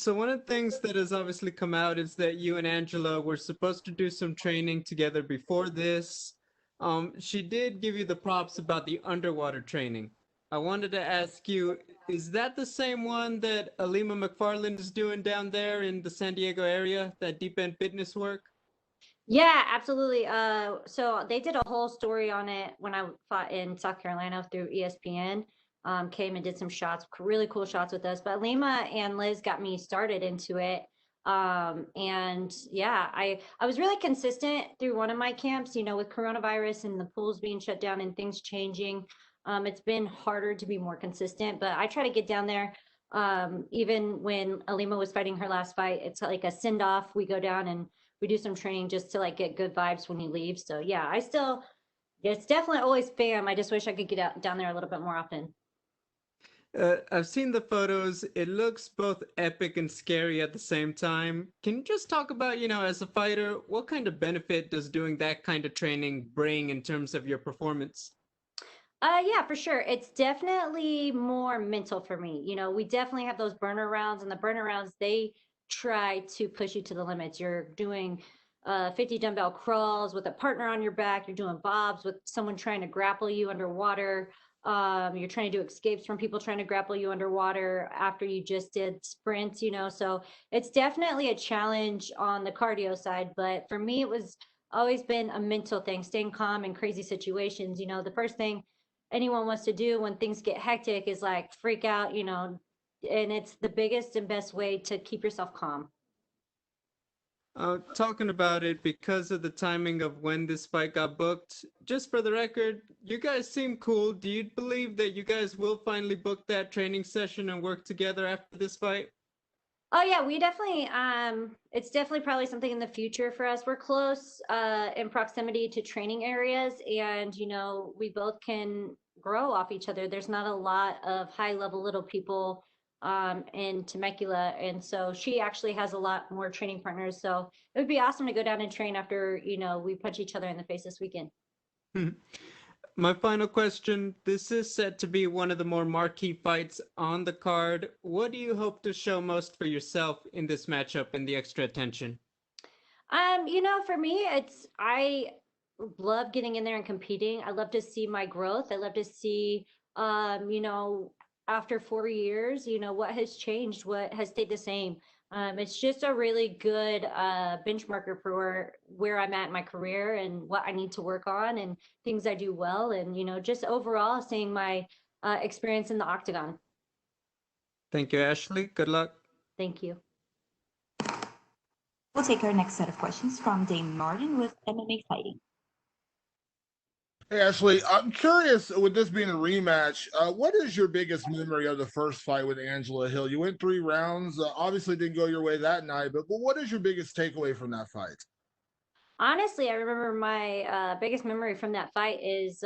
So one of the things that has obviously come out is that you and Angela were supposed to do some training together before this. She did give you the props about the underwater training. I wanted to ask you, is that the same one that Alima McFarland is doing down there in the San Diego area, that deep end fitness work? Yeah, absolutely. So they did a whole story on it when I fought in South Carolina through ESPN. Came and did some shots, really cool shots with us. But Lima and Liz got me started into it. And yeah, I was really consistent through one of my camps, with coronavirus and the pools being shut down and things changing. It's been harder to be more consistent, but I try to get down there. Even when Alima was fighting her last fight, it's like a send off. We go down and we do some training just to like get good vibes when you leave. So yeah, it's definitely always fam. I just wish I could get out down there a little bit more often. I've seen the photos. It looks both epic and scary at the same time. Can you just talk about, as a fighter, what kind of benefit does doing that kind of training bring in terms of your performance? Yeah, for sure. It's definitely more mental for me. We definitely have those burner rounds, and the burner rounds, they try to push you to the limits. You're doing 50 dumbbell crawls with a partner on your back. You're doing bobs with someone trying to grapple you underwater. You're trying to do escapes from people trying to grapple you underwater after you just did sprints. So it's definitely a challenge on the cardio side. But for me, it was always been a mental thing, staying calm in crazy situations. The first thing anyone wants to do when things get hectic is like freak out, and it's the biggest and best way to keep yourself calm. Talking about it because of the timing of when this fight got booked, just for the record, you guys seem cool. Do you believe that you guys will finally book that training session and work together after this fight? Oh yeah, we definitely it's definitely probably something in the future for us. We're close in proximity to training areas, and we both can grow off each other. There's not a lot of high level little people in Temecula, and so she actually has a lot more training partners. So it would be awesome to go down and train after, we punch each other in the face this weekend. My final question, this is set to be one of the more marquee fights on the card. What do you hope to show most for yourself in this matchup and the extra attention? For me, I love getting in there and competing. I love to see my growth. I love to see, after 4 years, what has changed, what has stayed the same. It's just a really good benchmarker for where I'm at in my career and what I need to work on and things I do well. And, just overall seeing my experience in the octagon. Thank you, Ashley. Good luck. Thank you. We'll take our next set of questions from Dame Martin with MMA Fighting. Hey Ashley, I'm curious with this being a rematch, what is your biggest memory of the first fight with Angela Hill? You went 3 rounds, obviously didn't go your way that night, but what is your biggest takeaway from that fight? Honestly, I remember my biggest memory from that fight is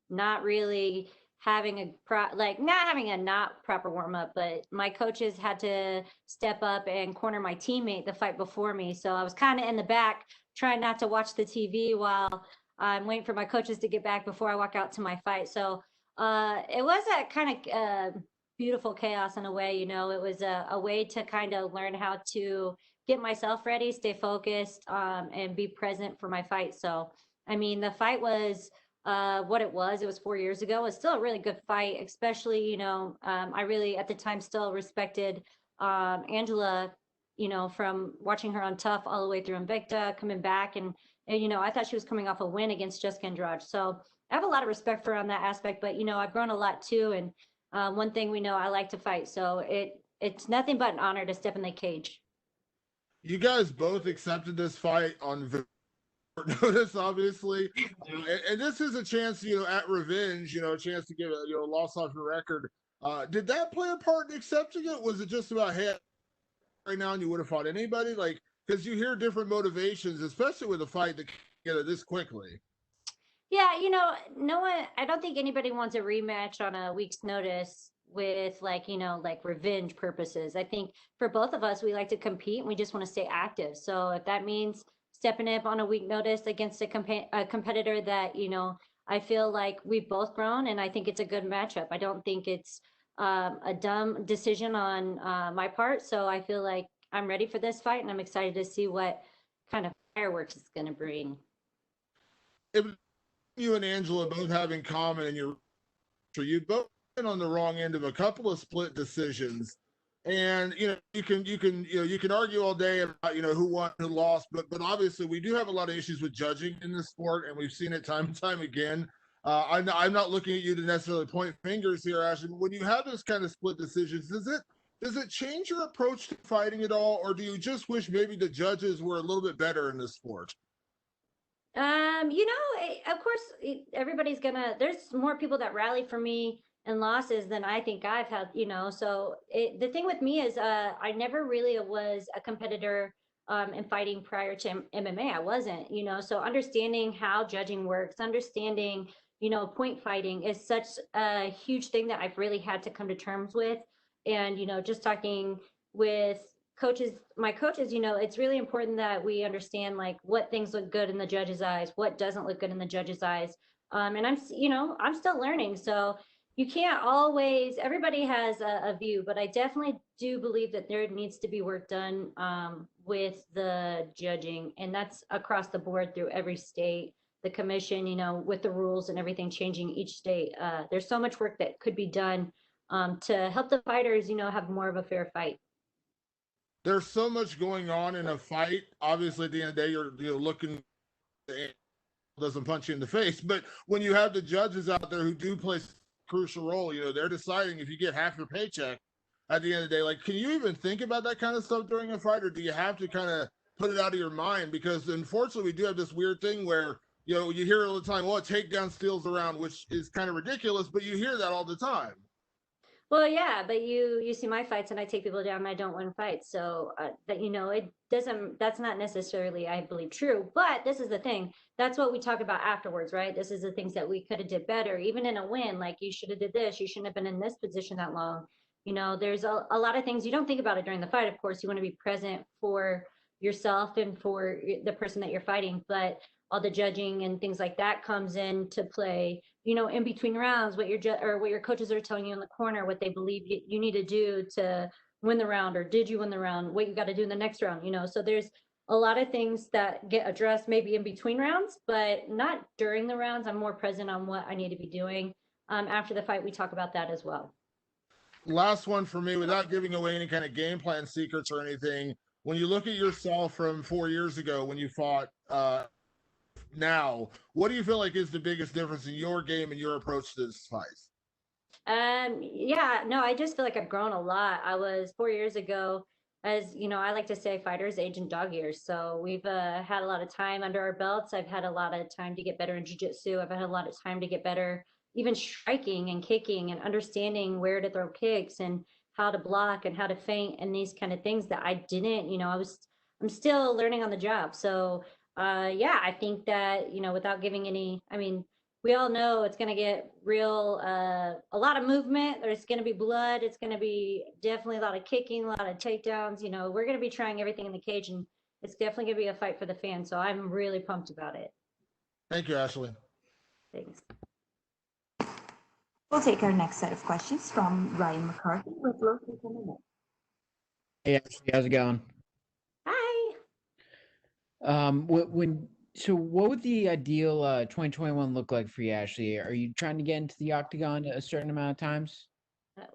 not really having not having a not proper warm up, but my coaches had to step up and corner my teammate the fight before me. So I was kind of in the back trying not to watch the TV while I'm waiting for my coaches to get back before I walk out to my fight. So it was a kind of beautiful chaos in a way. It was a way to kind of learn how to get myself ready, stay focused, and be present for my fight. So, I mean, the fight was what it was. It was 4 years ago. It's still a really good fight, especially, I really at the time still respected Angela, from watching her on Tough all the way through Invicta, coming back. And, I thought she was coming off a win against Jessica Andrade. So I have a lot of respect for her on that aspect, but, I've grown a lot too. And one thing we know, I like to fight. So it's nothing but an honor to step in the cage. You guys both accepted this fight on notice, obviously, and this is a chance, at revenge, a chance to get a loss off your record. Did that play a part in accepting it? Was it just about, hey, right now and you would have fought anybody? Like, because you hear different motivations, especially with a fight that together this quickly. Yeah, no one, I don't think anybody wants a rematch on a week's notice with like revenge purposes. I think for both of us, we like to compete and we just want to stay active. So if that means stepping up on a week notice against a competitor that, I feel like we've both grown and I think it's a good matchup. I don't think it's a dumb decision on my part. So I feel like I'm ready for this fight, and I'm excited to see what kind of fireworks it's going to bring. It was you and Angela both have in common, and you both been on the wrong end of a couple of split decisions. And you can argue all day about who won, who lost, but obviously we do have a lot of issues with judging in this sport, and we've seen it time and time again. I'm not looking at you to necessarily point fingers here, Ashley, but when you have this kind of split decisions, does it change your approach to fighting at all, or do you just wish maybe the judges were a little bit better in this sport? Of course, everybody's gonna. There's more people that rally for me and losses than I think I've had. So the thing with me is, I never really was a competitor in fighting prior to MMA. I wasn't. So understanding how judging works, understanding point fighting is such a huge thing that I've really had to come to terms with, and just talking with my coaches, it's really important that we understand like what things look good in the judge's eyes, what doesn't look good in the judge's eyes. And I'm still learning. So you can't always, everybody has a view, but I definitely do believe that there needs to be work done with the judging. And that's across the board through every state, the commission, with the rules and everything changing each state. There's so much work that could be done to help the fighters, have more of a fair fight. There's so much going on in a fight. Obviously, at the end of the day, you're looking doesn't punch you in the face. But when you have the judges out there who do play a crucial role, they're deciding if you get half your paycheck at the end of the day. Like, can you even think about that kind of stuff during a fight, or do you have to kind of put it out of your mind? Because unfortunately, we do have this weird thing where you hear all the time, "Well, takedown steals around," which is kind of ridiculous, but you hear that all the time. Well, yeah, but you see my fights and I take people down and I don't win fights. So it doesn't, that's not necessarily, I believe, true. But this is the thing. That's what we talk about afterwards, right? This is the things that we could have did better, even in a win. Like you should have did this. You shouldn't have been in this position that long. There's a lot of things you don't think about it during the fight. Of course, you want to be present for yourself and for the person that you're fighting, but all the judging and things like that comes into play, in between rounds, what your coaches are telling you in the corner, what they believe you need to do to win the round, or did you win the round, what you got to do in the next round. So there's a lot of things that get addressed maybe in between rounds, but not during the rounds. I'm more present on what I need to be doing. After the fight, we talk about that as well. Last one for me, without giving away any kind of game plan secrets or anything. When you look at yourself from 4 years ago when you fought now, what do you feel like is the biggest difference in your game and your approach to this fight? Yeah, no, I just feel like I've grown a lot. I was 4 years ago, as I like to say, fighters age in dog years. So we've had a lot of time under our belts. I've had a lot of time to get better in jiu-jitsu. I've had a lot of time to get better, even striking and kicking and understanding where to throw kicks and how to block and how to feint and these kind of things that I didn't, I'm still learning on the job. So yeah, I think that, without giving any, I mean, we all know it's going to get real, a lot of movement. There's going to be blood. It's going to be definitely a lot of kicking, a lot of takedowns. We're going to be trying everything in the cage, and it's definitely going to be a fight for the fans. So I'm really pumped about it. Thank you, Ashley. Thanks. We'll take our next set of questions from Ryan McCarthy with Local MMA. Hey, Ashley, how's it going? Hi. So what would the ideal 2021 look like for you, Ashley? Are you trying to get into the octagon a certain amount of times?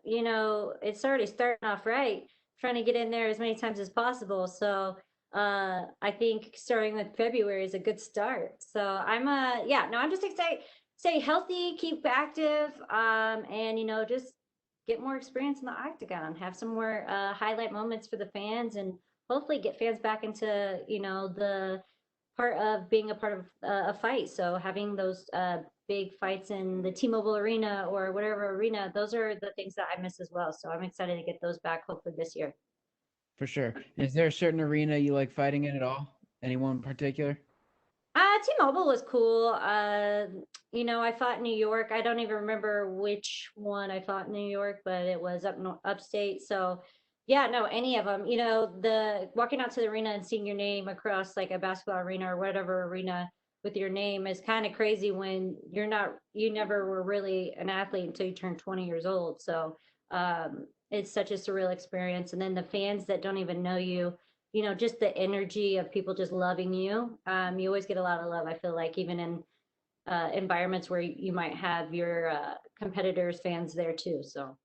It's already starting off right, trying to get in there as many times as possible. So I think starting with February is a good start. So I'm just excited, stay healthy, keep active, and just get more experience in the octagon, have some more highlight moments for the fans, and hopefully get fans back into, the part of being a part of a fight. So having those big fights in the T-Mobile Arena or whatever arena, those are the things that I miss as well. So I'm excited to get those back hopefully this year. For sure. Is there a certain arena you like fighting in at all? Anyone in particular? T-Mobile was cool. I fought in New York. I don't even remember which one I fought in New York, but it was upstate. So yeah, no, any of them. The walking out to the arena and seeing your name across like a basketball arena or whatever arena with your name is kind of crazy when you never were really an athlete until you turned 20 years old. So It's such a surreal experience. And then the fans that don't even know you, you know, just the energy of people just loving you. You always get a lot of love. I feel like even in environments where you might have your competitors, fans there too. So